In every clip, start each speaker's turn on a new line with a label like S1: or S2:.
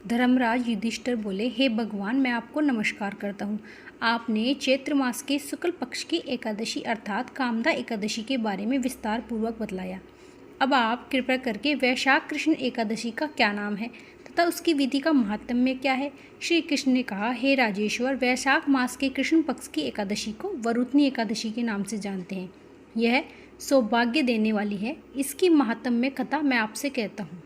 S1: धर्मराज युधिष्ठिर बोले, हे भगवान, मैं आपको नमस्कार करता हूँ। आपने चैत्र मास के शुक्ल पक्ष की एकादशी अर्थात कामदा एकादशी के बारे में विस्तार पूर्वक बतलाया। अब आप कृपया करके वैशाख कृष्ण एकादशी का क्या नाम है तथा उसकी विधि का महात्म्य क्या है? श्री कृष्ण ने कहा, हे राजेश्वर, वैशाख मास के कृष्ण पक्ष की एकादशी को वरुथनी एकादशी के नाम से जानते हैं। यह सौभाग्य देने वाली है। इसकी महात्म्य कथा मैं आपसे कहता हूँ।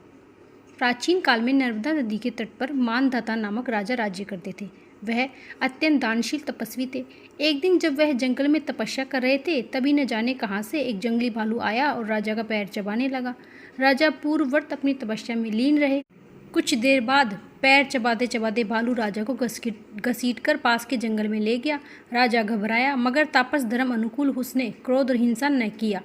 S1: प्राचीन काल में नर्मदा नदी के तट पर मानधाता नामक राजा राज्य करते थे। वह अत्यंत दानशील तपस्वी थे। एक दिन जब वह जंगल में तपस्या कर रहे थे, तभी न जाने कहाँ से एक जंगली भालू आया और राजा का पैर चबाने लगा। राजा पूर्ववत अपनी तपस्या में लीन रहे। कुछ देर बाद पैर चबाते चबाते भालू राजा को घसीट कर पास के जंगल में ले गया। राजा घबराया, मगर तापस धर्म अनुकूल उसने क्रोध और हिंसा न किया।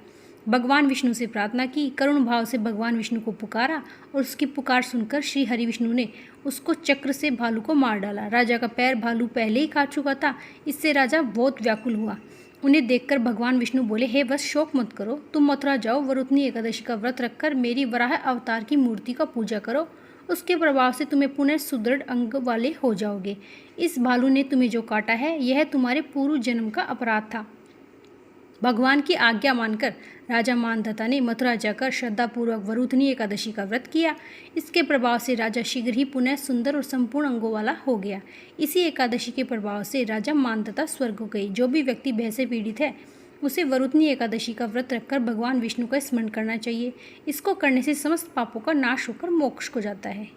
S1: भगवान विष्णु से प्रार्थना की, करुण भाव से भगवान विष्णु को पुकारा और उसकी पुकार सुनकर श्री हरि विष्णु ने उसको चक्र से भालू को मार डाला। राजा का पैर भालू पहले ही खा चुका था। इससे राजा बहुत व्याकुल हुआ। उन्हें देखकर भगवान विष्णु बोले, हे वत्स, शोक मत करो। तुम मथुरा जाओ, वरुथनी एकादशी का व्रत रखकर मेरी वराह अवतार की मूर्ति का पूजा करो। उसके प्रभाव से तुम्हें पुनः सुदृढ़ अंग वाले हो जाओगे। इस भालू ने तुम्हें जो काटा है, यह तुम्हारे पूर्व जन्म का अपराध था। भगवान की आज्ञा मानकर राजा मानधाता ने मथुरा जाकर श्रद्धापूर्वक वरुथनी एकादशी का व्रत किया। इसके प्रभाव से राजा शीघ्र ही पुनः सुंदर और संपूर्ण अंगों वाला हो गया। इसी एकादशी के प्रभाव से राजा मानधाता स्वर्ग को गई। जो भी व्यक्ति भय से पीड़ित है, उसे वरुथनी एकादशी का व्रत रखकर भगवान विष्णु का स्मरण करना चाहिए। इसको करने से समस्त पापों का नाश होकर मोक्ष को जाता है।